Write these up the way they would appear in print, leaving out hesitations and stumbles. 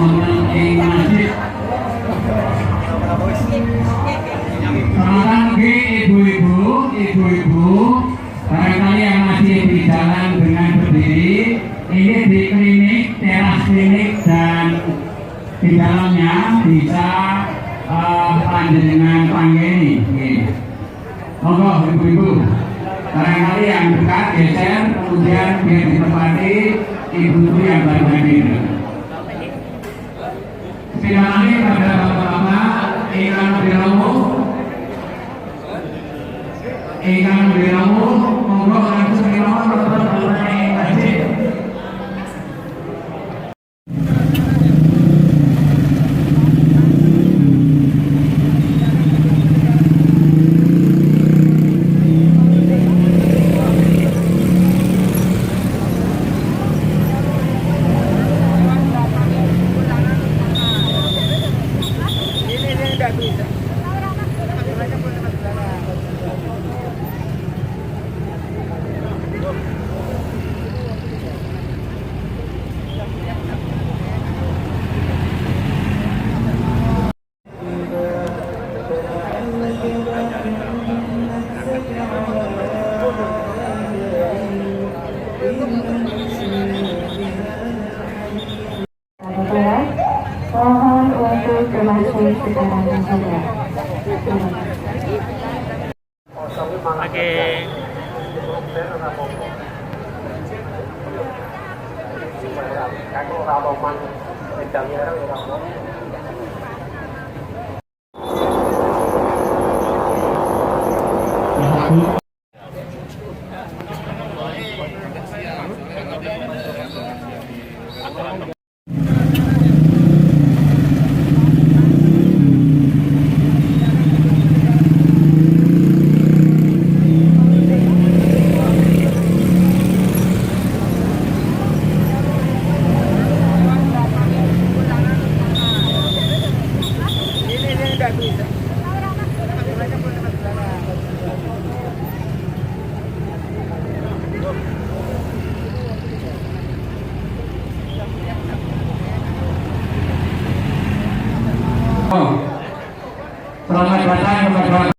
wonten ing masjid. Selamat ibu-ibu, barangkali yang masih di jalan dengan berdiri, ini di klinik, teras klinik, dan di dalamnya bisa panjenengan panggeni. Monggo ibu-ibu, barangkali yang dekat geser, kemudian biar ditempati ibu-ibu yang baru hadir. Silakan pada bapak-bapak ingkang diramu, monggo langsung diramu mengenai masjid. Mohon untuk memasuki sekarang saja. Oke. Selamat datang kepada warahmatullahi wabarakatuh.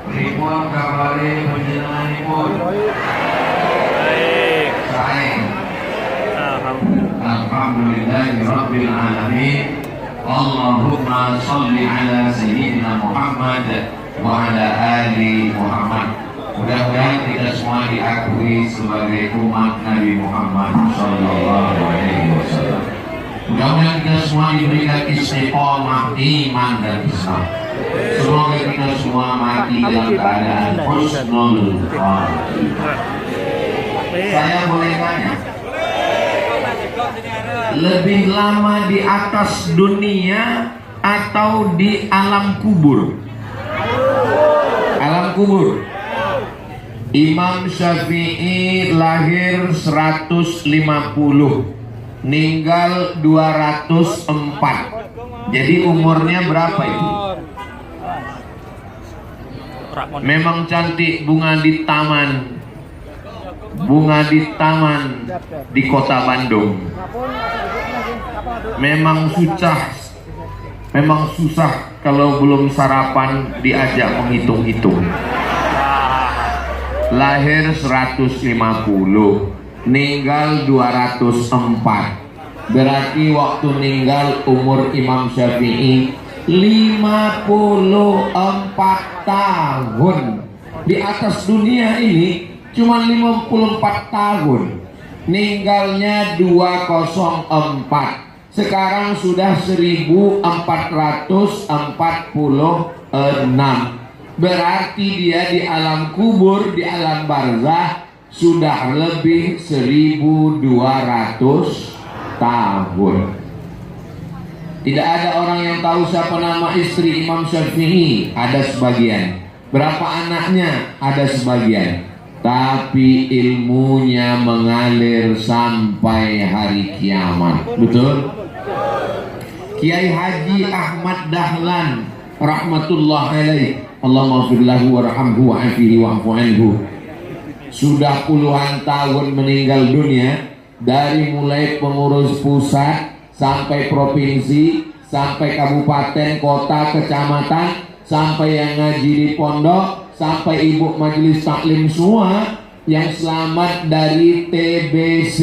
Ripun kabare panjenenganipun? Baik. Sae. Alhamdulillah. Alhamdulillahirabbil alamin. Allahumma shalli ala sayyidina Muhammad wa ala ali Muhammad. Mudah-mudahan kita semua diakui sebagai umat Nabi Muhammad sallallahu alaihi wasallam. Mudah-mudahan kita semua diberikan istiqomah iman dan Islam. Semoga kita semua mati dalam keadaan husnul khatimah. Saya boleh tanya, lebih lama di atas dunia atau di alam kubur? Alam kubur. Imam Syafi'i lahir 150, meninggal 204. Jadi umurnya berapa itu? Memang cantik bunga di taman. Bunga di taman di kota Bandung. Memang susah kalau belum sarapan diajak menghitung-hitung. Lahir 150, meninggal 204. Berarti waktu meninggal umur Imam Syafi'i 54 tahun. Di atas dunia ini cuma 54 tahun. Meninggalnya 204. Sekarang sudah 1446. Berarti dia di alam kubur, di alam barzah sudah lebih 1200 tahun. Tidak ada orang yang tahu siapa nama istri Imam Syafi'i. Ada sebagian. Berapa anaknya? Ada sebagian. Tapi ilmunya mengalir sampai hari kiamat. Betul? Kiai Haji Ahmad Dahlan rahmatullah alaih, Allahumma ighfir lahu warhamhu wa'afihi wa'fu anhu. Sudah puluhan tahun meninggal dunia, dari mulai pengurus pusat sampai provinsi, sampai kabupaten, kota, kecamatan, sampai yang ngaji di pondok, sampai ibu majelis taklim semua yang selamat dari TBC,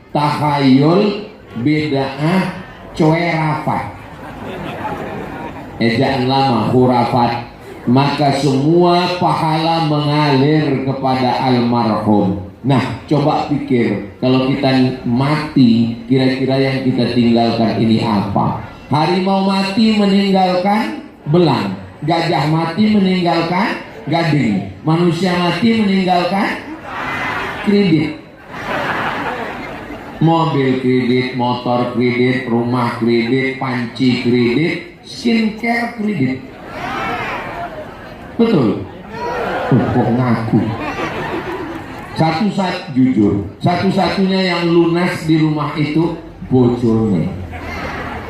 tahayul, bid'ah, coerafat, ejaan lama, khurafat, maka semua pahala mengalir kepada almarhum. Nah, coba pikir, kalau kita mati, kira-kira yang kita tinggalkan ini apa? Harimau mati meninggalkan belang, gajah mati meninggalkan gading, manusia mati meninggalkan kredit, mobil kredit, motor kredit, rumah kredit, panci kredit, skincare kredit. Betul? Kok ngaku? Jujur, satu-satunya yang lunas di rumah itu bojone.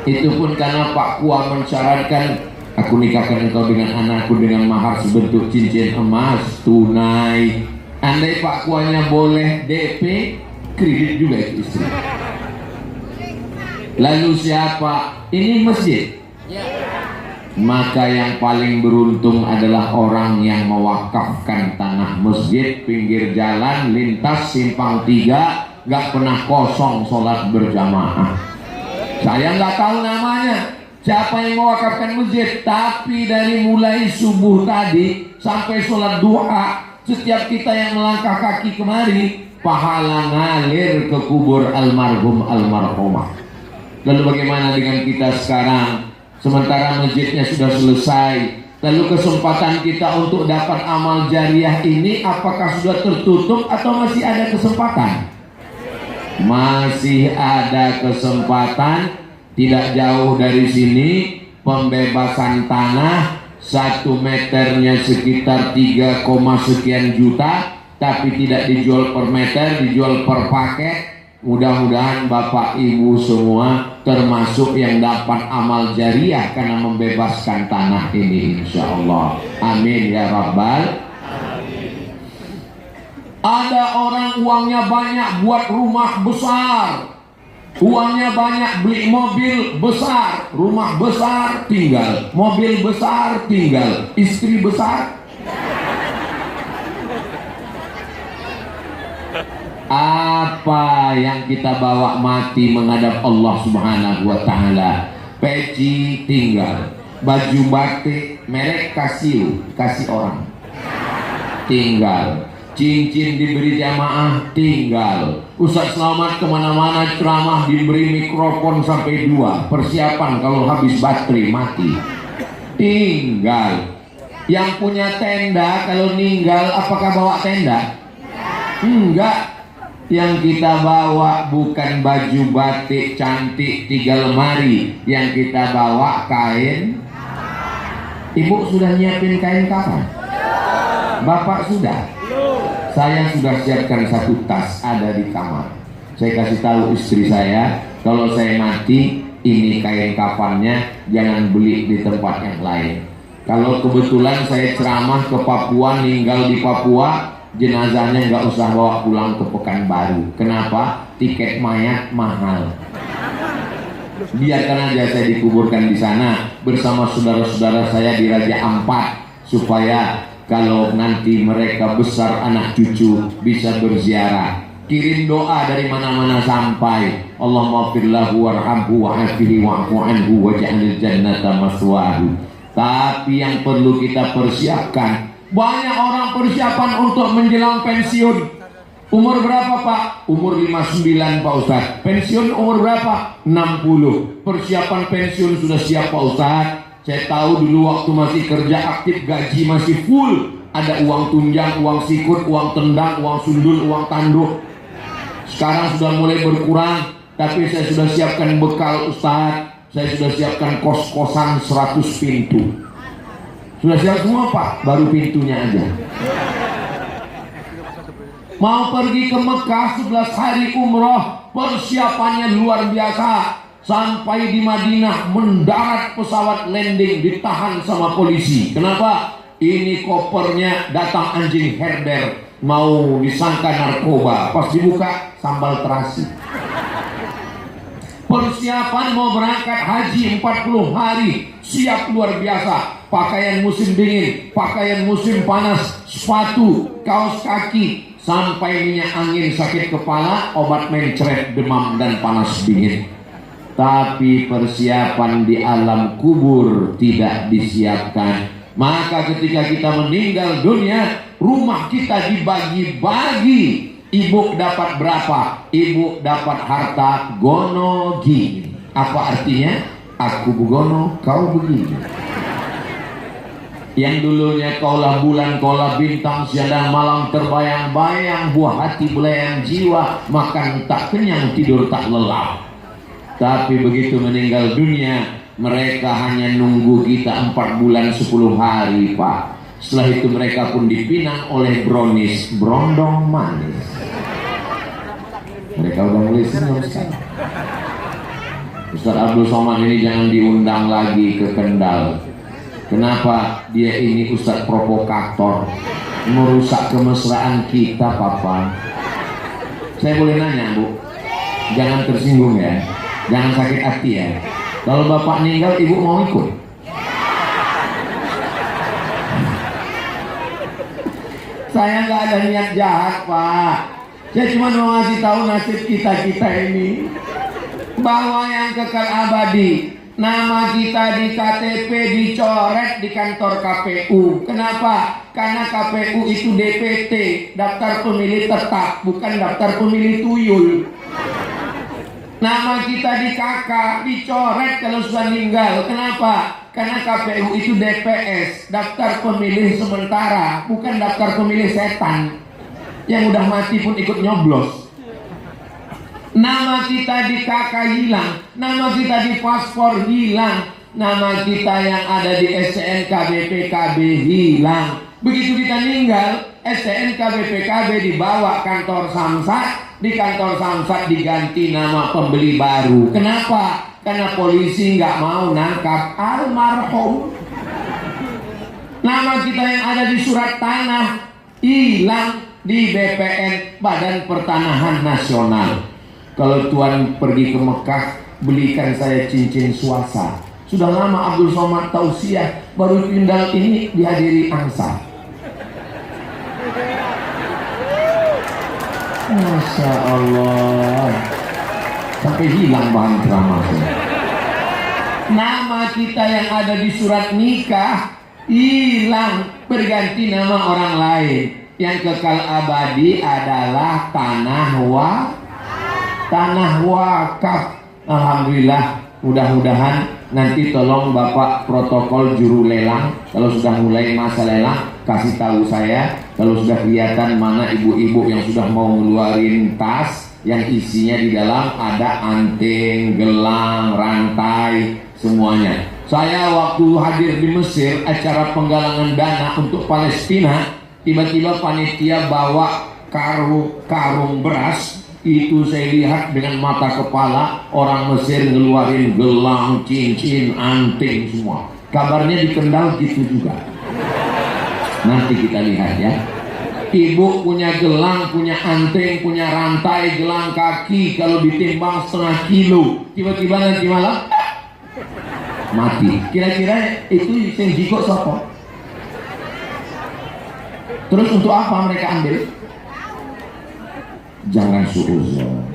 Itu pun karena Pak Kua mensyaratkan, aku nikahkan engkau dengan anakku dengan mahar sebentuk cincin emas tunai. Andai Pak Kuanya boleh DP, kredit juga itu istri. Lalu siapa? Ini masjid. Maka yang paling beruntung adalah orang yang mewakafkan tanah masjid, pinggir jalan, lintas, simpang 3, gak pernah kosong sholat berjamaah. Saya nggak tahu namanya siapa yang mewakafkan masjid, tapi dari mulai subuh tadi sampai sholat duha, setiap kita yang melangkah kaki kemari, pahala ngalir ke kubur almarhum almarhumah. Lalu bagaimana dengan kita sekarang? Sementara masjidnya sudah selesai, lalu kesempatan kita untuk dapat amal jariah ini apakah sudah tertutup atau masih ada kesempatan? Masih ada kesempatan. Tidak jauh dari sini pembebasan tanah, 1 meternya sekitar 3, sekian juta, tapi tidak dijual per meter, dijual per paket. Mudah-mudahan Bapak Ibu semua termasuk yang dapat amal jariah karena membebaskan tanah ini, insya Allah. Amin ya Rabbal. Ada orang uangnya banyak buat rumah besar, uangnya banyak beli mobil besar, rumah besar tinggal, mobil besar tinggal, istri besar. Apa yang kita bawa mati menghadap Allah Subhanahu wa Ta'ala? Peci tinggal, baju batik merek kasih orang tinggal, cincin diberi jamaah tinggal, Ustaz Selamat kemana-mana ceramah diberi mikrofon sampai 2, persiapan kalau habis baterai mati tinggal. Yang punya tenda kalau ninggal apakah bawa tenda? Enggak. Yang kita bawa bukan baju batik cantik 3 lemari, yang kita bawa kain. Ibu sudah nyiapin kain kapan? Bapak sudah? Saya sudah siapkan 1 tas ada di kamar. Saya kasih tahu istri saya, kalau saya mati ini kain kafannya jangan beli di tempat yang lain. Kalau kebetulan saya ceramah ke Papua, ninggal di Papua, jenazahnya nggak usah bawa pulang ke Pekanbaru. Kenapa? Tiket mayat mahal. Biarkan aja saya dikuburkan di sana bersama saudara-saudara saya di Raja Ampat, supaya kalau nanti mereka besar anak cucu bisa berziarah. Kirim doa dari mana-mana sampai. Allahumma ighfir lahu warhamhu wa'afihi wa'fu anhu waj'alil jannata maswahu. Tapi yang perlu kita persiapkan, banyak orang persiapan untuk menjelang pensiun. Umur berapa Pak? Umur 59 Pak Ustaz. Pensiun umur berapa? 60. Persiapan pensiun sudah siap Pak Ustaz. Saya tahu dulu waktu masih kerja aktif gaji masih full. Ada uang tunjang, uang sikut, uang tendang, uang sundul, uang tanduk. Sekarang sudah mulai berkurang. Tapi saya sudah siapkan bekal Ustaz. Saya sudah siapkan kos-kosan 100 pintu. Sudah siap semua Pak, baru pintunya aja. Mau pergi ke Mekah 11 hari umroh, persiapannya luar biasa. Sampai di Madinah mendarat pesawat landing, ditahan sama polisi. Kenapa? Ini kopernya datang anjing herder, mau disangka narkoba. Pas dibuka sambal terasi. Persiapan mau berangkat haji 40 hari, siap luar biasa. Pakaian musim dingin, pakaian musim panas, sepatu, kaos kaki, sampai minyak angin, sakit kepala, obat mencret, demam dan panas dingin. Tapi persiapan di alam kubur tidak disiapkan. Maka ketika kita meninggal dunia, rumah kita dibagi-bagi. Ibu dapat berapa? Ibu dapat harta gono gini. Apa artinya? Aku begono, kau begini. Yang dulunya kaulah bulan, kaulah bintang, siang dan malam terbayang-bayang, buah hati belayang jiwa, makan tak kenyang, tidur tak lelap. Tapi begitu meninggal dunia, mereka hanya nunggu kita 4 bulan 10 hari, Pak. Setelah itu mereka pun dipinang oleh brownies, brondong manis. Mereka udah mulai senyum sekarang. Ustaz Abdul Somad ini jangan diundang lagi ke Kendal. Kenapa? Dia ini Ustaz provokator, merusak kemesraan kita, Papa. Saya boleh nanya, Bu? Jangan tersinggung ya, jangan sakit hati ya. Kalau Bapak meninggal, Ibu mau ikut? Saya nggak ada niat jahat, Pak. Saya cuma mau ngasih tahu nasib kita ini, bahwa yang kekal abadi, nama kita di KTP dicoret di kantor KPU. Kenapa? Karena KPU itu DPT, daftar pemilih tetap, bukan daftar pemilih tuyul. Nama kita di KK dicoret kalau sudah meninggal. Kenapa? Karena KPU itu DPS, daftar pemilih sementara, bukan daftar pemilih setan. Yang udah mati pun ikut nyoblos. Nama kita di KK hilang, nama kita di paspor hilang, nama kita yang ada di STNK BPKB hilang. Begitu kita meninggal, STNK BPKB dibawa kantor Samsat, di kantor Samsat diganti nama pembeli baru. Kenapa? Karena polisi nggak mau nangkap almarhum. Nama kita yang ada di surat tanah hilang di BPN, Badan Pertanahan Nasional. Kalau Tuan pergi ke Mekah, belikan saya cincin swasta. Sudah lama Abdul Somad tausiah, baru Kendal ini dihadiri angsa. Masya Allah, sampai hilang bahan ceramahnya. Nama kita yang ada di surat nikah hilang, berganti nama orang lain. Yang kekal abadi adalah tanah wakaf. Alhamdulillah, mudah-mudahan nanti tolong Bapak protokol juru lelang, kalau sudah mulai masa lelang kasih tahu saya. Kalau sudah kelihatan mana ibu-ibu yang sudah mau ngeluarin tas yang isinya di dalam ada anting, gelang, rantai, semuanya. Saya waktu hadir di Mesir acara penggalangan dana untuk Palestina, tiba-tiba panitia bawa karung beras. Itu saya lihat dengan mata kepala, orang Mesir ngeluarin gelang, cincin, anting semua. Kabarnya di Kendal gitu juga. Nanti kita lihat ya. Ibu punya gelang, punya anting, punya rantai, gelang kaki, kalau ditimbang 1/2 kilo, tiba-tiba nanti malam mati. Kira-kira itu yang jiko sopo? Terus untuk apa mereka ambil? Jangan suuzon.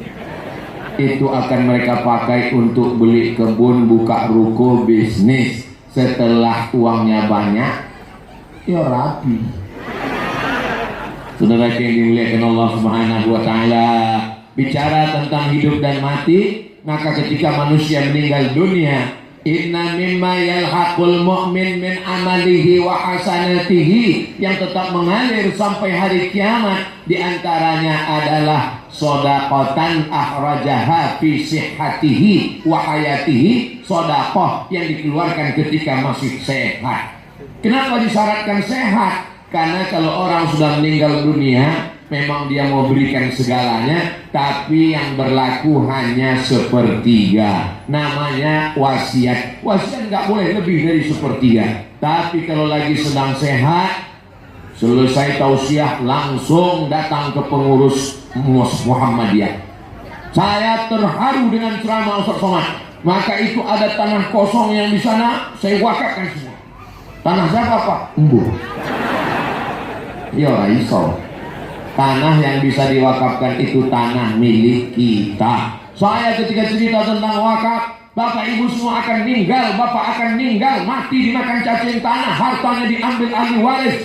Itu akan mereka pakai untuk beli kebun, buka ruko, bisnis. Setelah uangnya banyak, ya rapi. Saudara yang dimuliakan Allah Subhanahu wa taala, bicara tentang hidup dan mati, maka ketika manusia meninggal dunia, inna mimma yalhaqul mu'min min amalihi wa hasanatihi, yang tetap mengalir sampai hari kiamat, diantaranya adalah shadaqatan akhrajaha fi sihhatihi wa hayatihi, sedekah yang dikeluarkan ketika masih sehat. Kenapa disyaratkan sehat? Karena kalau orang sudah meninggal dunia, memang dia mau berikan segalanya, tapi yang berlaku hanya sepertiga. Namanya wasiat. Wasiat nggak boleh lebih dari sepertiga. Tapi kalau lagi sedang sehat, selesai tausiah langsung datang ke pengurus Muhammadiyah. Saya terharu dengan ceramah Ustaz Somad. Maka itu ada tanah kosong yang di sana, saya wakafkan semua. Tanah siapa Pak? Embuh. Ya iso. Tanah yang bisa diwakafkan itu tanah milik kita. Saya ketika cerita tentang wakaf, Bapak Ibu semua akan meninggal, Bapak akan meninggal, mati dimakan cacing tanah, hartanya diambil ahli waris.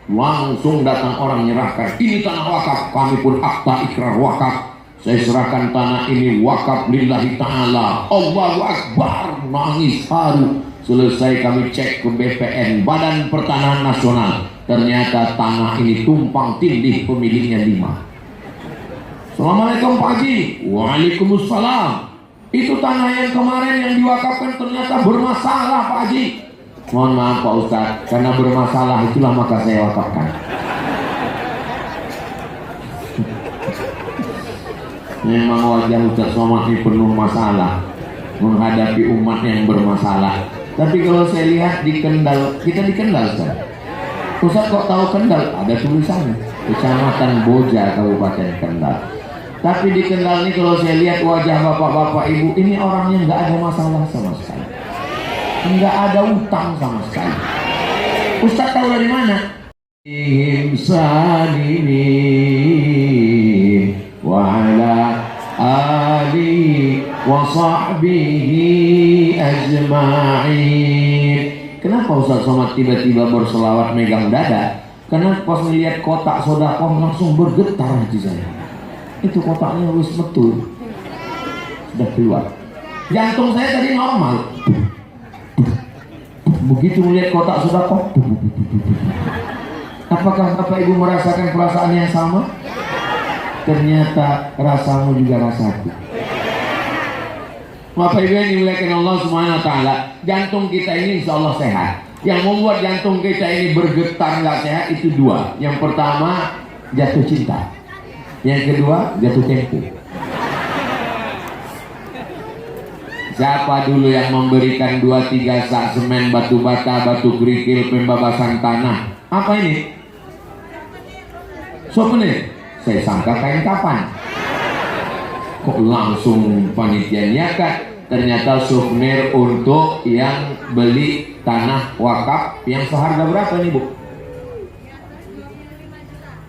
Langsung datang orang menyerahkan, ini tanah wakaf, kami pun akta ikrar wakaf. Saya serahkan tanah ini wakaf lillahi ta'ala. Allahu Akbar, nangis haru. Selesai kami cek ke BPN, Badan Pertanahan Nasional. Ternyata tanah ini tumpang tindih, pemiliknya 5. Assalamualaikum Pak Haji. Waalaikumsalam. Itu tanah yang kemarin yang diwakafkan ternyata bermasalah Pak Haji. Mohon maaf Pak Ustadz, karena bermasalah itulah maka saya wakafkan. Memang wajah Ustadz Somad ini penuh masalah menghadapi umat yang bermasalah. Tapi kalau saya lihat di Kendal, kita di Kendal Ustadz kok tahu Kendal? Ada tulisannya, Kecamatan Boja, Kabupaten Kendal. Tapi di Kendal ini kalau saya lihat wajah bapak-bapak ibu, ini orangnya nggak ada masalah sama sekali, nggak ada utang sama sekali. Ustadz tahu dari mana? Wa ala alihi wa sahbihi ajma'in. Kenapa Ustaz Somad tiba-tiba berselawat megang dada? Karena pas melihat kotak sodakoh langsung bergetar hati saya. Itu kotaknya harus betul, sudah keluar. Jantung saya tadi normal. Begitu melihat kotak sodakoh, apakah Bapak Ibu merasakan perasaan yang sama? Ternyata rasamu juga rasaku. Bapak Ibu yang dimuliakan Allah Subhanahu wa taala, jantung kita ini insya Allah sehat. Yang membuat jantung kita ini bergetar nggak sehat itu 2. Yang pertama jatuh cinta. Yang kedua jatuh tempo. Siapa dulu yang memberikan 2-3 sak semen, batu bata, batu kerikil, pembebasan tanah? Apa ini? Souvenir. Saya sangka kain kapan. Kok langsung panitia niakan? Ternyata souvenir untuk yang beli tanah wakaf yang seharga berapa nih Bu?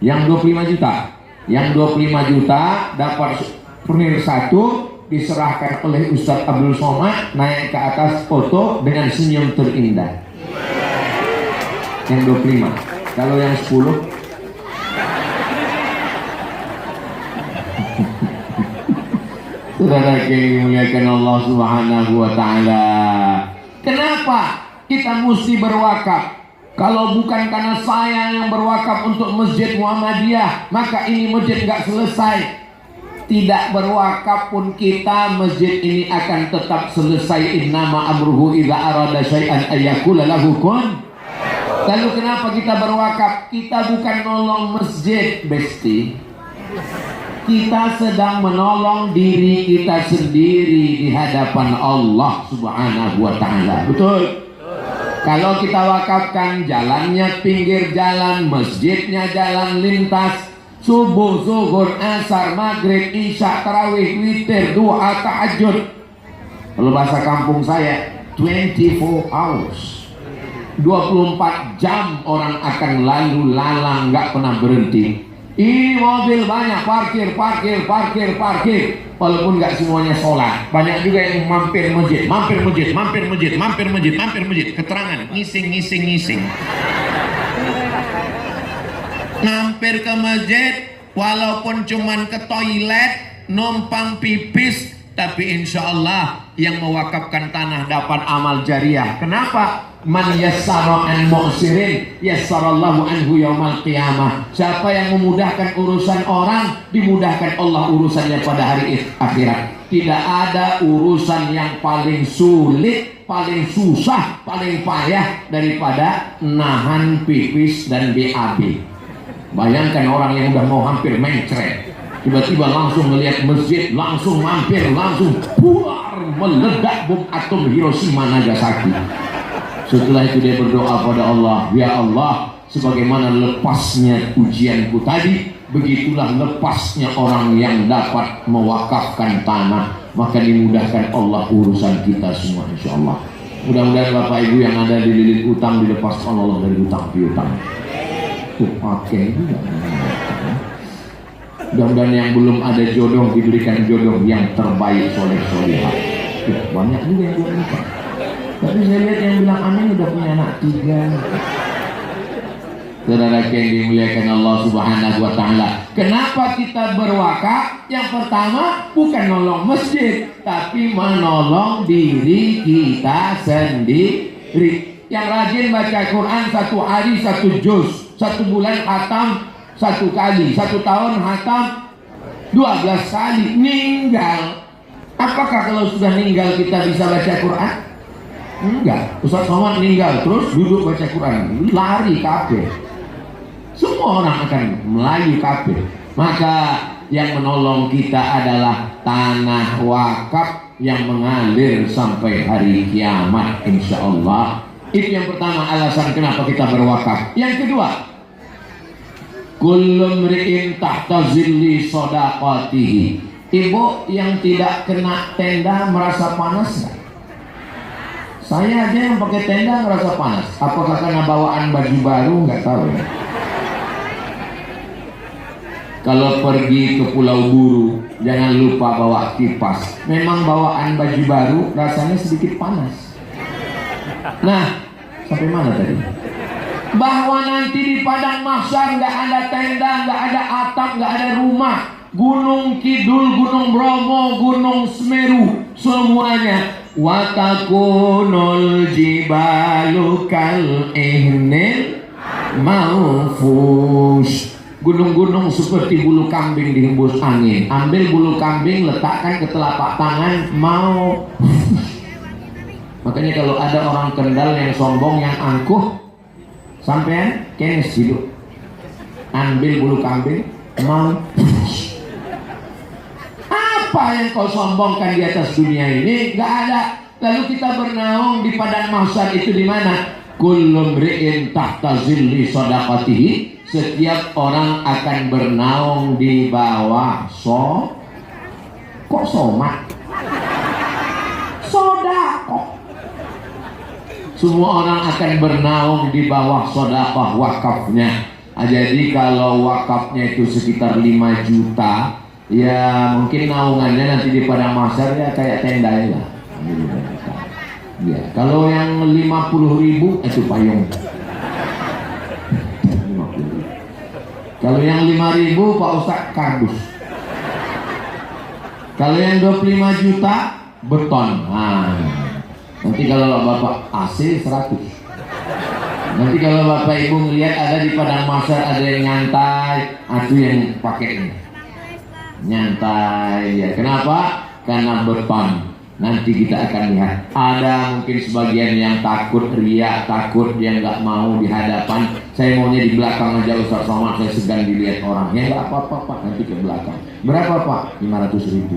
Yang 25 juta. Yang 25 juta dapat souvenir 1, diserahkan oleh Ustadz Abdul Somad, naik ke atas foto dengan senyum terindah. Yang 25. Kalau yang 10 Saudara yang dimuliakan Allah Subhanahu wa taala. Kenapa kita mesti berwakaf? Kalau bukan karena saya yang berwakaf untuk Masjid Muhammadiyah, maka ini masjid nggak selesai. Tidak berwakaf pun kita, masjid ini akan tetap selesai. Innama amruhu idza arada syai'an ayyakula lahu kun. Lalu kenapa kita berwakaf? Kita bukan nolong masjid, Besti. Kita sedang menolong diri kita sendiri di hadapan Allah Subhanahu wa taala. Betul? Kalau kita wakafkan, jalannya pinggir jalan, masjidnya jalan lintas, subuh, zuhur, asar, maghrib, isya, tarawih, witir, doa, tahajud. Kalau bahasa kampung saya 24 hours, 24 jam orang akan lalu lalang, nggak pernah berhenti. Ini mobil banyak, parkir. Walaupun nggak semuanya sholat, banyak juga yang mampir masjid. Keterangan, ngising. Mampir ke masjid, walaupun cuman ke toilet, numpang pipis, tapi insya Allah yang mewakafkan tanah dapat amal jariah. Kenapa? Man yassara an mu'sirin yassarallahu anhu yaumal qiyamah. Siapa yang memudahkan urusan orang, dimudahkan Allah urusannya pada hari akhirat. Tidak ada urusan yang paling sulit, paling susah, paling payah daripada nahan pipis dan BAB. Bayangkan orang yang udah mau hampir mencret, tiba-tiba langsung melihat masjid, langsung mampir, langsung puar, meledak bom atom Hiroshima Nagasaki. Setelah itu dia berdoa pada Allah, ya Allah, sebagaimana lepasnya ujianku tadi, begitulah lepasnya orang yang dapat mewakafkan tanah, maka dimudahkan Allah urusan kita semua insya Allah. Mudah-mudahan Bapak Ibu yang ada di lilit utang dilepaskan Allah dari utang piutang. Tuh pakai juga. Mudah-mudahan yang belum ada jodoh diberikan jodoh yang terbaik, soleh-solehah. Banyak juga yang belum nikah. Tapi saya lihat yang bilang amin udah punya anak 3. Saudara yang dimuliakan Allah Subhanahu wa Ta'ala, kenapa kita berwakaf? Yang pertama bukan nolong masjid, tapi menolong diri kita sendiri. Yang rajin baca Quran 1 hari 1 juz, 1 bulan khatam 1 kali, 1 tahun khatam 12 kali. Meninggal, apakah kalau sudah meninggal kita bisa baca Quran? Enggak. Ustaz Somad meninggal terus duduk baca Quran, lari kafir. Semua orang akan melayu kafir. Maka yang menolong kita adalah tanah wakaf yang mengalir sampai hari kiamat insya Allah. Itu yang pertama alasan kenapa kita berwakaf. Yang kedua, kullu mri'in tahta zilli shadaqatihi. Ibu yang tidak kena tenda merasa panas gak? Saya aja yang pakai tenda merasa panas. Apakah karena bawaan baju baru? Nggak tahu ya. Kalau pergi ke Pulau Buru, jangan lupa bawa kipas. Memang bawaan baju baru rasanya sedikit panas. Nah, sampai mana tadi? Bahwa nanti di padang mahsyar nggak ada tenda, nggak ada atap, nggak ada rumah. Gunung Kidul, Gunung Bromo, Gunung Semeru, semuanya. Watakunul jibalu kal ihnil maufus. Gunung-gunung seperti bulu kambing dihembus angin. Ambil bulu kambing, letakkan ke telapak tangan, mau. Makanya kalau ada orang Kendal yang sombong, yang angkuh, sampean kenes hidup. Ambil bulu kambing, mau. Apa yang kau sombongkan di atas dunia ini? Gak ada. Lalu kita bernaung di padang mahsyar itu di mana? Kullu mri'in tahta zilli shadaqatihi. Setiap orang akan bernaung di bawah kok somat? Sodaqah. Semua orang akan bernaung di bawah sedekah wakafnya. Jadi kalau wakafnya itu sekitar 5 juta, ya mungkin naungannya nanti di padang mahsyar ya kayak tenda lah. Ya, kalau yang 50.000 itu payung. Kalau yang 5.000 Pak Ustaz kardus. Kalau yang 25 juta beton. Nah, nanti kalau Bapak AC 100. Nanti kalau Bapak Ibu melihat ada di padang mahsyar ada yang nyantai, itu yang pakai ini. Nyantai ya. Kenapa? Karena beton. Nanti kita akan lihat. Ada mungkin sebagian yang takut riya, takut dia nggak mau di hadapan. Saya maunya di belakang aja Ustaz Somad, saya segan dilihat orang. Ya nggak apa-apa Pak, nanti ke belakang. Berapa Pak? 500.000.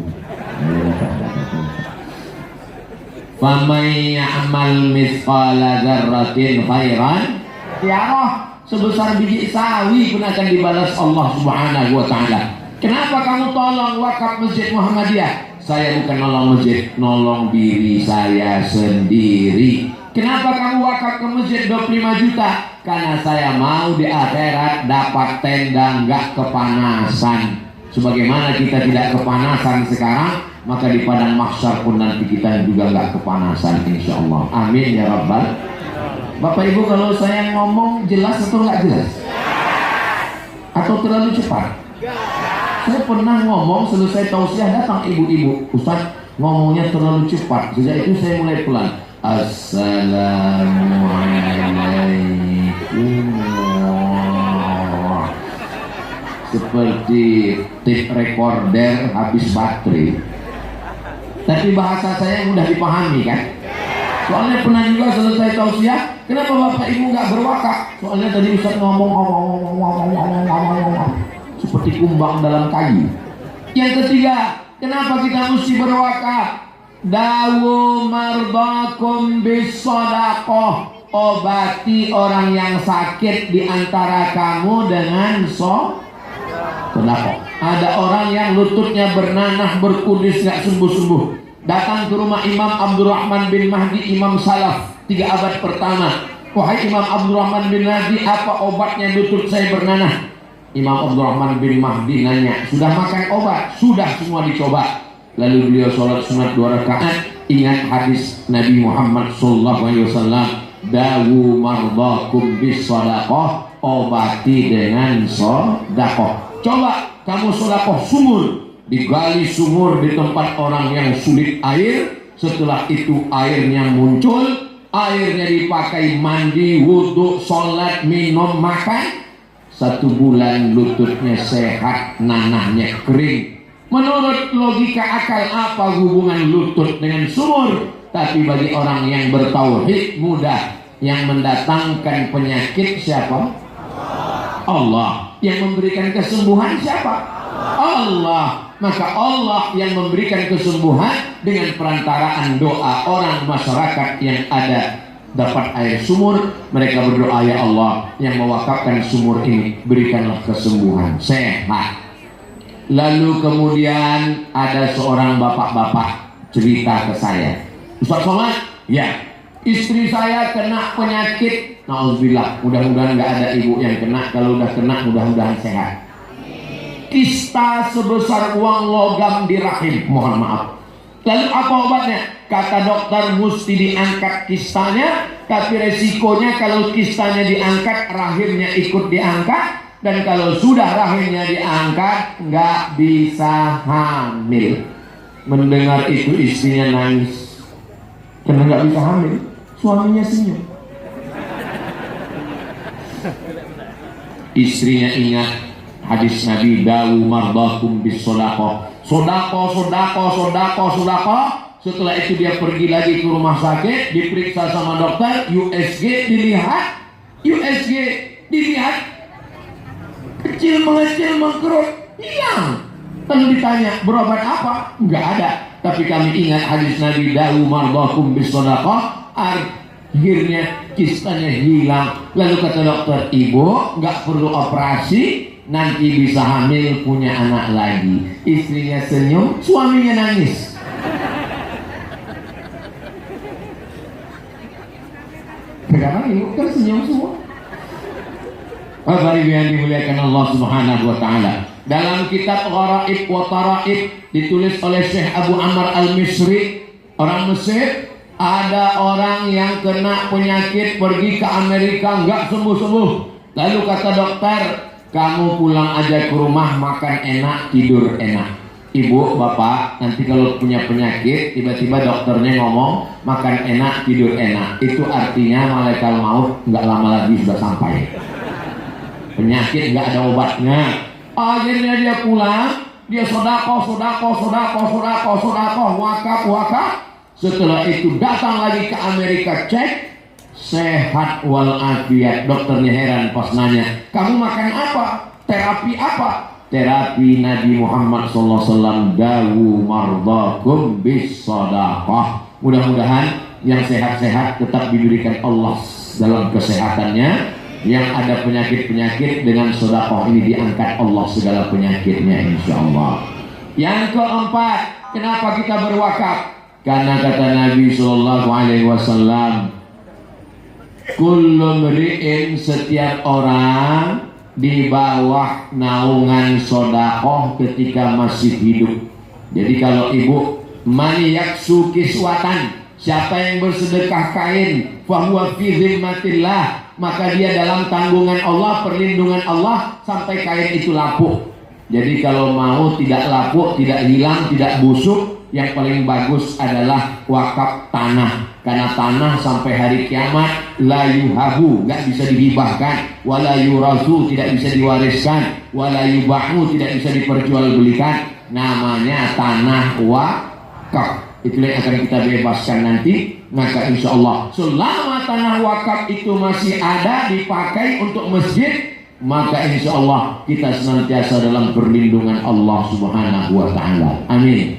Famay ya'mal mithqala dzarratin khairan yarah. Sebesar biji sawi pun akan dibalas Allah Subhanahu wa Ta'ala. Kenapa kamu tolong wakaf Masjid Muhammadiyah? Saya bukan nolong masjid, nolong diri saya sendiri. Kenapa kamu wakaf ke masjid 25 juta? Karena saya mau di akhirat dapat tenda nggak kepanasan. Sebagaimana kita tidak kepanasan sekarang, maka di padang mahsyar pun nanti kita juga nggak kepanasan insya Allah. Amin ya Rabbal. Bapak Ibu, kalau saya ngomong jelas atau nggak jelas? Atau terlalu cepat? Saya pernah ngomong selesai tausiah datang ibu-ibu, Ustaz ngomongnya terlalu cepat. Sejak itu saya mulai pelan. Assalamualaikum. Seperti tape recorder habis baterai. Tapi bahasa saya mudah dipahami kan? Soalnya pernah juga selesai tausiah, kenapa bapak ibu nggak berwakaf? Soalnya tadi Ustaz ngomong seperti kumbang dalam kayu. Yang ketiga, kenapa kita mesti berwakaf? Dawu mardakum bisodakoh, obati orang yang sakit di antara kamu dengan sodakoh. Ada orang yang lututnya bernanah berkudis nggak sembuh-sembuh, datang ke rumah Imam Abdurrahman bin Mahdi, Imam Salaf 3 abad pertama. Wahai Imam Abdurrahman bin Mahdi, apa obatnya lutut saya bernanah? Imam Abdurrahman bin Mahdi nanya, sudah makan obat? Sudah, semua dicoba. Lalu beliau sholat sunat 2 rakaat. Ingat hadis Nabi Muhammad SAW, dawu mardakum bis sadaqah, obati dengan sedekah. Coba kamu sedekah sumur, digali sumur di tempat orang yang sulit air. Setelah itu airnya muncul, airnya dipakai mandi, wudhu, sholat, minum, makan. 1 bulan lututnya sehat, nanahnya kering. Menurut logika akal, apa hubungan lutut dengan sumur? Tapi bagi orang yang bertauhid mudah. Yang mendatangkan penyakit siapa? Allah. Yang memberikan kesembuhan siapa? Allah. Maka Allah yang memberikan kesembuhan dengan perantaraan doa orang masyarakat yang ada dapat air sumur. Mereka berdoa, ya Allah yang mewakafkan sumur ini, berikanlah kesembuhan, sehat. Lalu kemudian ada seorang bapak-bapak cerita ke saya, Ustaz Somad, ya, istri saya kena penyakit, na'udzubillah, mudah-mudahan nggak ada ibu yang kena. Kalau udah kena mudah-mudahan sehat. Kista sebesar uang logam di rahim, mohon maaf. Lalu apa obatnya? Kata dokter mesti diangkat kistanya, tapi resikonya kalau kistanya diangkat, rahimnya ikut diangkat. Dan kalau sudah rahimnya diangkat, nggak bisa hamil. Mendengar itu istrinya nangis, karena nggak bisa hamil. Suaminya senyum. Istrinya ingat hadis Nabi, dawu mardakum bis sodako. Sodako. Setelah itu dia pergi lagi ke rumah sakit, diperiksa sama dokter, USG dilihat, kecil mengecil mengkerut, hilang. Lalu ditanya, berobat apa? Enggak ada. Tapi kami ingat hadis Nabi, dawu mardakum bis sodako. Akhirnya kistanya hilang. Lalu kata dokter, ibu nggak perlu operasi, nanti bisa hamil, punya anak lagi. Istrinya senyum, suaminya nangis. Sekarang ibu kan senyum semua. Bapak Ibu yang dimuliakan Allah Subhanahu wa taala, dalam kitab Gharaib wa Taraib ditulis oleh Syekh Abu Ammar Al-Misri, orang Mesir, ada orang yang kena penyakit pergi ke Amerika nggak sembuh-sembuh. Lalu kata dokter, kamu pulang aja ke rumah, makan enak, tidur enak. Ibu, bapak, nanti kalau punya penyakit, tiba-tiba dokternya ngomong makan enak, tidur enak, itu artinya malaikat maut nggak lama lagi sudah sampai. Penyakit nggak ada obatnya. Akhirnya dia pulang, dia sodako, wakaf. Setelah itu datang lagi ke Amerika, cek, sehat walafiat. Dokternya heran pas nanya, kamu makan apa? Terapi apa? Terapi Nabi Muhammad SAW, dawu mardakum bis sadaqah. Mudah-mudahan yang sehat-sehat tetap diberikan Allah dalam kesehatannya. Yang ada penyakit-penyakit dengan sedekah ini diangkat Allah segala penyakitnya, insya Allah. Yang keempat, kenapa kita berwakaf? Karena kata Nabi SAW, kullu mri'in, setiap orang di bawah naungan sedekah ketika masih hidup. Jadi kalau ibu, man yaksu kiswatan, siapa yang bersedekah kain, fahuwa fi zimmatillah, maka dia dalam tanggungan Allah, perlindungan Allah sampai kain itu lapuk. Jadi kalau mau tidak lapuk, tidak hilang, tidak busuk, yang paling bagus adalah wakaf tanah. Karena tanah sampai hari kiamat la yuhabu, nggak bisa dihibahkan, wala yurasu, tidak bisa diwariskan, wala yubahu, tidak bisa diperjualbelikan. Namanya tanah wakaf. Itulah yang akan kita bebaskan nanti maka insya Allah selama tanah wakaf itu masih ada dipakai untuk masjid, maka insya Allah kita senantiasa dalam perlindungan Allah Subhanahu wa Ta'ala. Amin.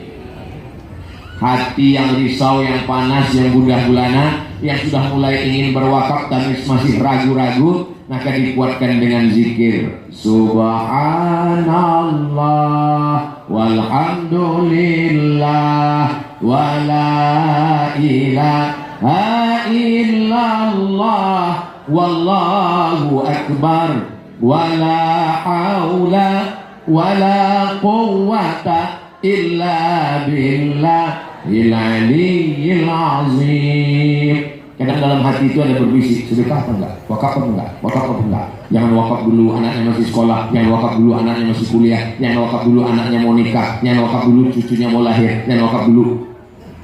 Hati yang risau, yang panas, yang gundah gulana, yang sudah mulai ingin berwakaf tapi masih ragu-ragu, maka dikuatkan dengan zikir Subhanallah walhamdulillah wa la ilaha illallah wallahu akbar wa la haula wa la quwwata illa billahil aliyyil azim. Kadang dalam hati itu ada berbisik, sedekah apa enggak? Wakaf apa enggak? Wakaf apa enggak? Jangan wakaf dulu anaknya masih sekolah, jangan wakaf dulu anaknya masih kuliah, jangan wakaf dulu anaknya mau nikah, jangan wakaf dulu cucunya mau lahir, jangan wakaf dulu.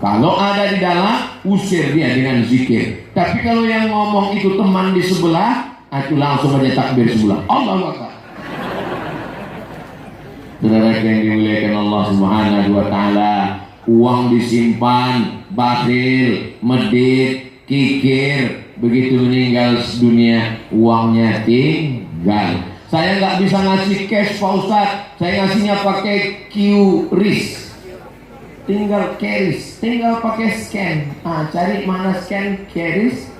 Kalau ada di dalam, usir dia dengan zikir. Tapi kalau yang ngomong itu teman di sebelah, aku langsung aja takbir sebelah. Allahu Akbar. Saudara yang dimuliakan Allah Subhanahu wa Ta'ala, uang disimpan, bakhil, medit, kikir, begitu meninggal dunia uangnya tinggal. Saya nggak bisa ngasih cash Pak Ustadz, saya ngasihnya pakai QRIS, tinggal QRIS, tinggal pakai scan. Cari mana scan QRIS,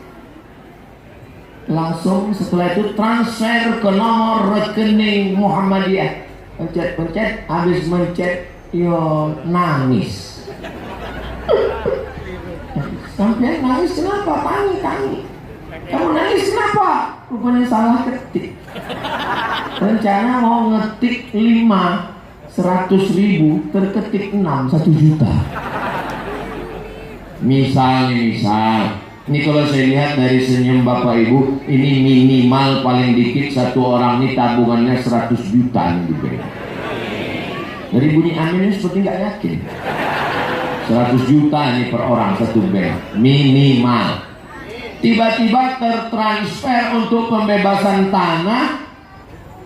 langsung setelah itu transfer ke nomor rekening Muhammadiyah, pencet, habis mencet yo nangis. Sampai nangis kenapa? Tangi. Kamu nangis kenapa? Rupanya salah ketik. Rencana mau ngetik 5, 100.000, terketik 6, 1 juta. Misal. Ini kalau saya lihat dari senyum Bapak Ibu, ini minimal paling dikit satu orang ini tabungannya 100 juta nih. Dari bunyi amin ini seperti nggak yakin. 100 juta ini per orang satu bank minimal. Tiba-tiba tertransfer untuk pembebasan tanah,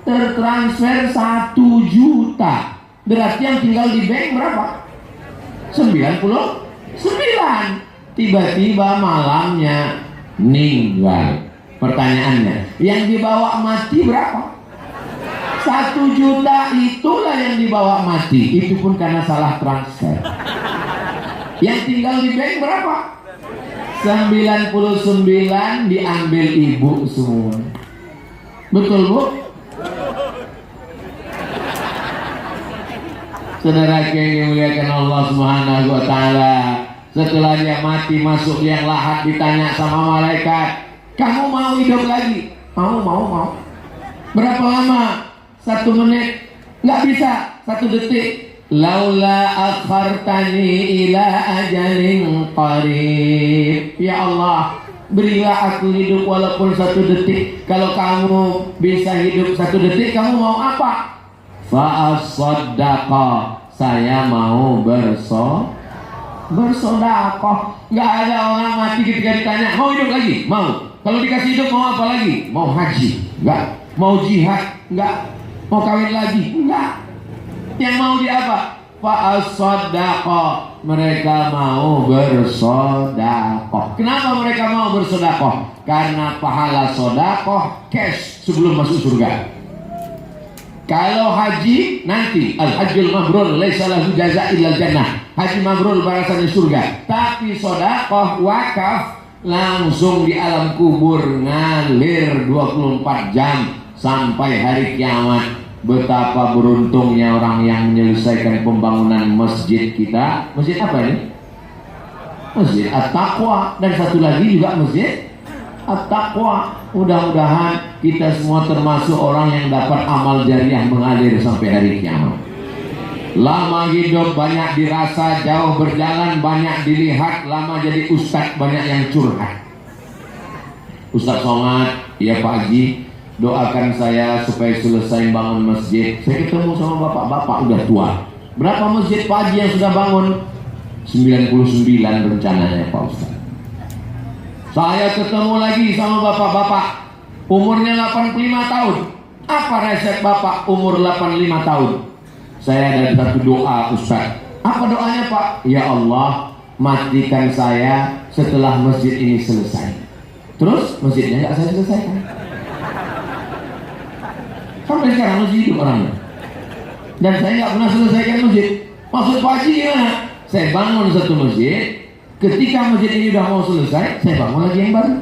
tertransfer 1 juta. Berarti yang tinggal di bank berapa? 99. Tiba-tiba malamnya meninggal. Pertanyaannya, yang dibawa mati berapa? 1 juta itulah yang dibawa mati. Itu pun karena salah transfer. Yang tinggal di bank berapa? 99 diambil ibu semua. Betul Bu? Saudara yang dimuliakan Allah Subhanahu wa Ta'ala, setelah dia mati masuk liang lahat, ditanya sama malaikat, kamu mau hidup lagi? Mau. Berapa lama? 1 menit? Nggak bisa. 1 detik. Laula akhartani ila ajalin qarib. Ya Allah, berilah aku hidup walaupun 1 detik. Kalau kamu bisa hidup 1 detik, kamu mau apa? Fa'as-saddaqa, saya mau bersedekah. Nggak ada orang mati ketika ditanya mau hidup lagi, mau. Kalau dikasih hidup mau apa lagi? Mau haji? Nggak. Mau jihad? Nggak. Mau kawin lagi? Nggak. Yang mau di apa? Fa'as-saddaqa, mereka mau bersedekah. Kenapa mereka mau bersedekah? Karena pahala sedekah cash sebelum masuk surga. Kalau haji nanti al-hajjul mabrur laisa lahu jazaa illa jannah. Haji mabrur balasannya surga. Tapi sedekah wakaf langsung di alam kubur ngalir 24 jam sampai hari kiamat. Betapa beruntungnya orang yang menyelesaikan pembangunan masjid kita. Masjid apa ini? Masjid At-Taqwa. Dan satu lagi juga Masjid At-Taqwa. Mudah-mudahan kita semua termasuk orang yang dapat amal jariah mengalir sampai hari kiamat. Lama hidup banyak dirasa, jauh berjalan banyak dilihat, lama jadi ustadz banyak yang curhat. Ustadz Somad, ya Pak Haji, doakan saya supaya selesai bangun masjid. Saya ketemu sama bapak-bapak udah tua. Berapa masjid Pak Haji yang sudah bangun? 99 rencananya Pak Ustaz. Saya ketemu lagi sama bapak-bapak, umurnya 85 tahun. Apa resep bapak umur 85 tahun? Saya ada satu doa Ustaz. Apa doanya Pak? Ya Allah, matikan saya setelah masjid ini selesai. Terus masjidnya nggak saya selesaikan. Sampai sekarang masjid hidup orangnya. Dan saya nggak pernah selesaikan masjid. Maksud Pak Haji gimana? Saya bangun satu masjid. Ketika masjid ini udah mau selesai, saya bangun lagi yang baru.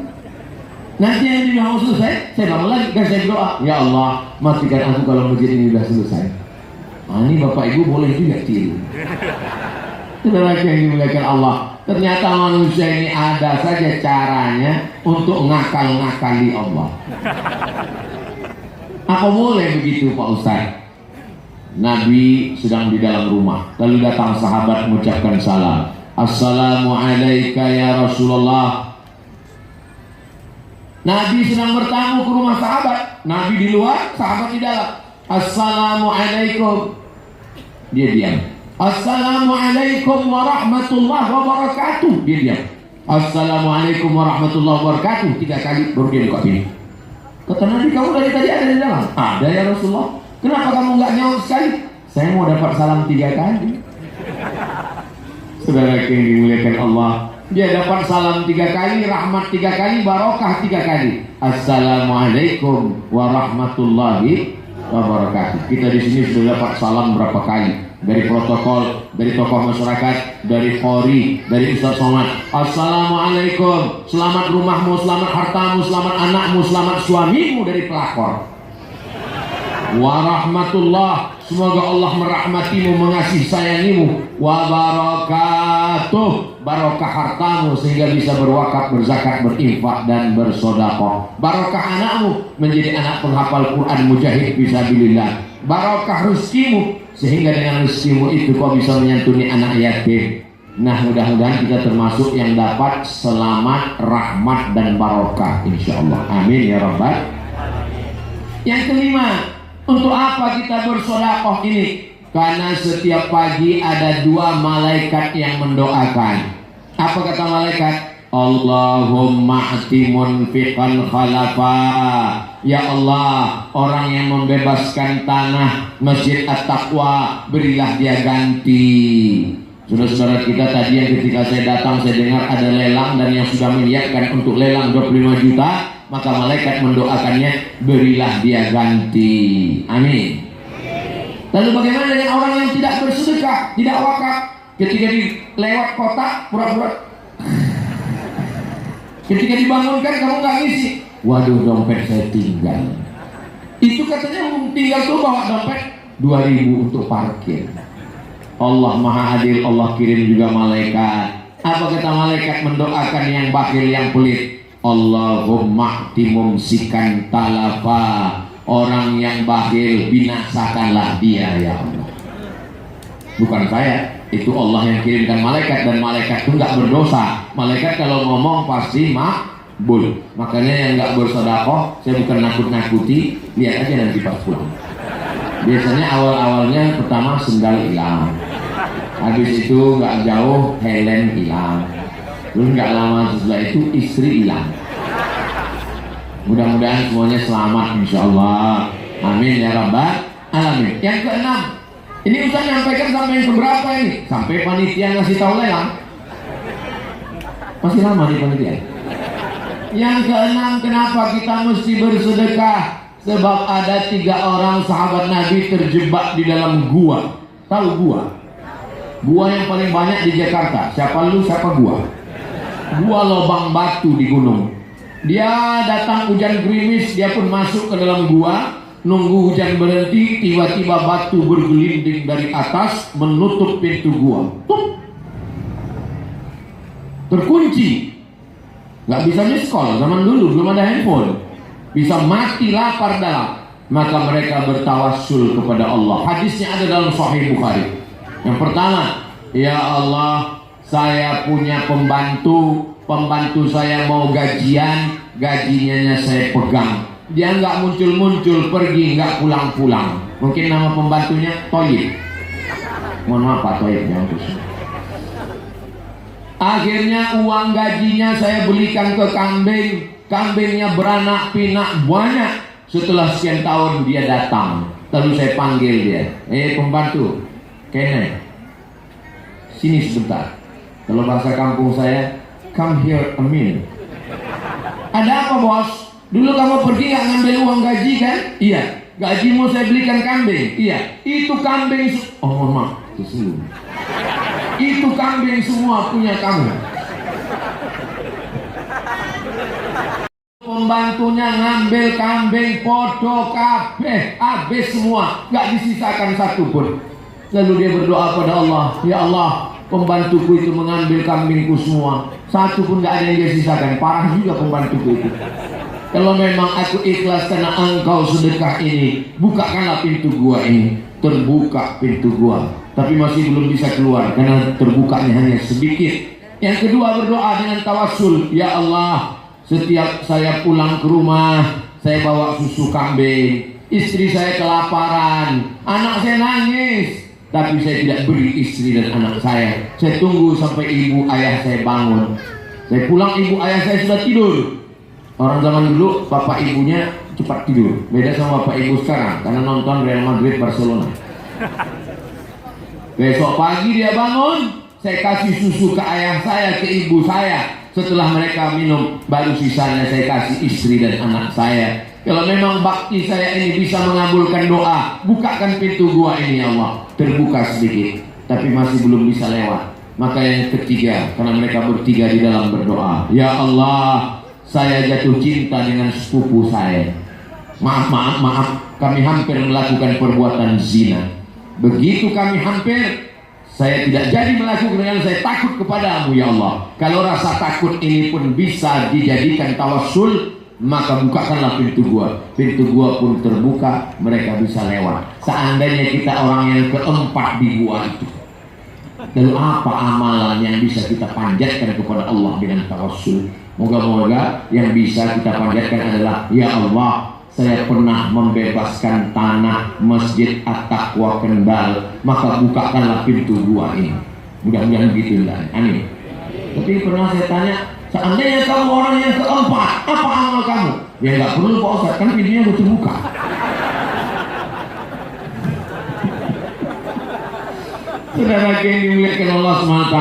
Nanti yang ini udah mau selesai, saya bangun lagi. Dan saya berdoa, ya Allah, matikan aku kalau masjid ini udah selesai. Nah, ini Bapak Ibu boleh juga tiru. Saudara yang dimuliakan Allah, ternyata manusia ini ada saja caranya untuk ngakal-ngakali Allah. Apa boleh begitu Pak Ustaz? Nabi sedang di dalam rumah, lalu datang sahabat mengucapkan salam. Assalamualaikum ya Rasulullah. Nabi sedang bertamu ke rumah sahabat. Nabi di luar, sahabat di dalam. Assalamualaikum. Dia diam. Assalamualaikum warahmatullahi wabarakatuh. Dia diam. Assalamualaikum warahmatullahi wabarakatuh. 3 kali baru dia buka pintu. Kata Nabi, kamu dari tadi ada di dalam? Ada ya Rasulullah. Kenapa kamu nggak nyaut sekali? Saya mau dapat salam 3 kali. Saudara yang dimuliakan Allah, dia dapat salam 3 kali, rahmat 3 kali, barokah 3 kali. Assalamualaikum warahmatullahi wabarakatuh. Kita di sini sudah dapat salam berapa kali? Dari protokol, dari tokoh masyarakat, dari Polri, dari Ustaz Somad. Assalamualaikum, selamat rumahmu, selamat hartamu, selamat anakmu, selamat suamimu dari pelakor. Warahmatullah, semoga Allah merahmatimu, mengasihi sayangimu. Wabarakatuh, barokah hartamu sehingga bisa berwakaf, berzakat, berinfak dan bersedekah. Barokah anakmu menjadi anak penghafal Quran, mujahid fisabilillah. Barokah rezekimu sehingga dengan rezekimu itu kau bisa menyantuni anak yatim. Nah, mudah-mudahan kita termasuk yang dapat selamat, rahmat dan barokah insyaallah. Amin ya rabbal. Yang kelima, untuk apa kita bersedekah ini? Karena setiap pagi ada 2 malaikat yang mendoakan. Apa kata malaikat? Allahumma ati munfiqan khalafa. Ya Allah, orang yang membebaskan tanah Masjid At-Taqwa, berilah dia ganti. Saudara-saudara kita tadi yang ketika saya datang, saya dengar ada lelang dan yang sudah menyiapkan untuk lelang 25 juta, maka malaikat mendoakannya, berilah dia ganti. Amin. Lalu bagaimana dengan orang yang tidak bersedekah, tidak wakaf? Ketika lewat kotak, pura-pura. Ketika dibangunkan, kamu nggak ngisi. Waduh, dompet saya tinggal. Itu katanya tinggal tuh bawa dompet 2.000 untuk parkir. Allah Maha Adil, Allah kirim juga malaikat. Apa kata malaikat mendoakan yang bakhil, yang pelit? Allahumma timumsikan talafa. Orang yang bakhil, binasakanlah dia ya Allah. Bukan saya, itu Allah yang kirimkan malaikat, dan malaikat itu nggak berdosa. Malaikat kalau ngomong pasti makbul. Makanya yang nggak bersedekah, saya bukan nakut-nakuti, lihat aja nanti pas pulang. Biasanya awal-awalnya pertama sendal hilang, habis itu nggak jauh helm hilang, terus nggak lama setelah itu istri hilang. Mudah-mudahan semuanya selamat insyaallah. Amin ya rabbal alamin. Yang keenam, ini Ustaz nyampaikan sampai yang keberapa ini? Sampai panitia ngasih tahu lelang. Masih lama nih panitia. Yang keenam, kenapa kita mesti bersedekah? Sebab ada 3 orang sahabat Nabi terjebak di dalam gua. Tahu gua? Gua yang paling banyak di Jakarta. Siapa lu, siapa gua? Gua lubang batu di gunung. Dia datang hujan gerimis, dia pun masuk ke dalam gua. Nunggu hujan berhenti, tiba-tiba batu bergelinding dari atas menutup pintu gua. Terkunci. Gak bisa miss call, zaman dulu belum ada handphone. Bisa mati lapar dalam. Maka mereka bertawassul kepada Allah. Hadisnya ada dalam Sahih Bukhari. Yang pertama, ya Allah, saya punya pembantu saya mau gajian, gajinya saya pegang. Dia nggak muncul-muncul, pergi nggak pulang-pulang. Mungkin nama pembantunya Toyib. Mohon maaf Pak Toyib, jangan pusing. Akhirnya uang gajinya saya belikan ke kambing. Kambingnya beranak pinak banyak. Setelah sekian tahun dia datang. Lalu saya panggil dia. Pembantu, Kene, sini sebentar. Kalau bahasa kampung saya, come here a minute. Ada apa bos? Dulu kamu pergi nggak ngambil uang gaji kan? Iya. Gajimu saya belikan kambing. Iya. Itu kambing. Oh mohon maaf. Itu kambing semua punya kamu. Pembantunya ngambil kambing podo kabeh, habis semua, nggak disisakan satu pun. Lalu dia berdoa pada Allah, ya Allah, pembantuku itu mengambil kambingku semua, satu pun nggak ada yang dia sisakan. Parah juga pembantuku itu. Kalau memang aku ikhlas karena engkau sedekah ini, bukakanlah pintu gua ini. Terbuka pintu gua, tapi masih belum bisa keluar karena terbukanya hanya sedikit. Yang kedua, berdoa dengan tawassul, ya Allah, setiap saya pulang ke rumah, saya bawa susu kambing, istri saya kelaparan, anak saya nangis, tapi saya tidak beri istri dan anak saya. Saya tunggu sampai ibu ayah saya bangun. Saya pulang, ibu ayah saya sudah tidur. Orang zaman dulu bapak ibunya cepat tidur, beda sama bapak ibu sekarang karena nonton Real Madrid Barcelona. Besok pagi dia bangun, saya kasih susu ke ayah saya, ke ibu saya. Setelah mereka minum, baru sisanya saya kasih istri dan anak saya. Kalau memang bakti saya ini bisa mengabulkan doa, bukakan pintu gua ini ya Allah. Terbuka sedikit, tapi masih belum bisa lewat. Maka yang ketiga, karena mereka bertiga di dalam berdoa, ya Allah, saya jatuh cinta dengan sepupu saya. Maaf, kami hampir melakukan perbuatan zina. Begitu kami hampir, saya tidak jadi melakukan dengan saya takut kepadamu ya Allah. Kalau rasa takut ini pun bisa dijadikan tawassul, maka bukakanlah pintu gua. Pintu gua pun terbuka, mereka bisa lewat. Seandainya kita orang yang keempat di gua itu, lalu apa amalan yang bisa kita panjatkan kepada Allah dengan tawassul? Moga-moga yang bisa kita panjatkan adalah, ya Allah, saya pernah membebaskan tanah Masjid At-Taqwa Kendal, maka bukakanlah pintu gua ini. Mudah-mudahan begitu lah. Amin. Tapi pernah saya tanya, seandainya kamu orang yang keempat, apa amal kamu? Ya nggak perlu Pak Ustaz, kan pintunya udah terbuka. Saudara yang dimuliakan Allah SWT,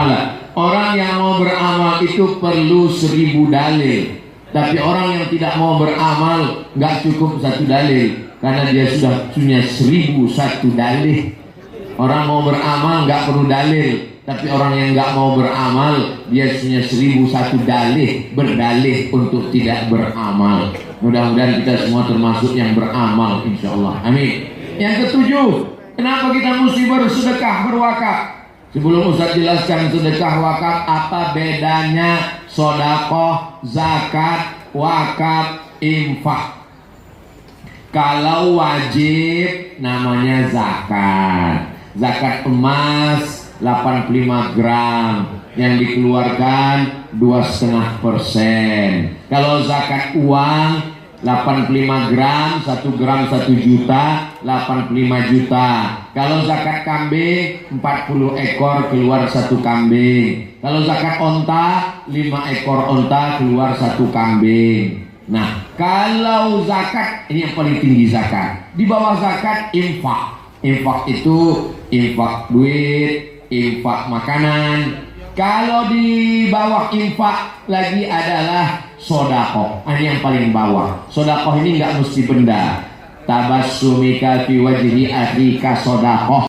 orang yang mau beramal itu perlu 1000 dalil. Tapi orang yang tidak mau beramal nggak cukup 1 dalil, karena dia sudah punya 1001 dalil. Orang mau beramal nggak perlu dalil, tapi orang yang nggak mau beramal dia punya 1001 dalil, berdalih untuk tidak beramal. Mudah-mudahan kita semua termasuk yang beramal, insya Allah. Amin. Yang ketujuh, kenapa kita mesti bersedekah, berwakaf? Sebelum Ustaz jelaskan sedekah wakaf, apa bedanya sedekah, zakat, wakaf, infak? Kalau wajib namanya zakat. Zakat emas 85 gram yang dikeluarkan 2,5%. Kalau zakat uang 85 gram, 1 gram 1 juta, 85 juta. Kalau zakat kambing 40 ekor keluar 1 kambing. Kalau zakat onta 5 ekor onta keluar 1 kambing. Nah, kalau zakat ini yang paling tinggi zakat. Di bawah zakat infak. Infak itu infak duit, infak makanan. Kalau di bawah infak lagi adalah sodakoh. Ini yang paling bawah. Sodakoh ini nggak mesti benda. Tabassumika fi wajhi akhika sodakoh.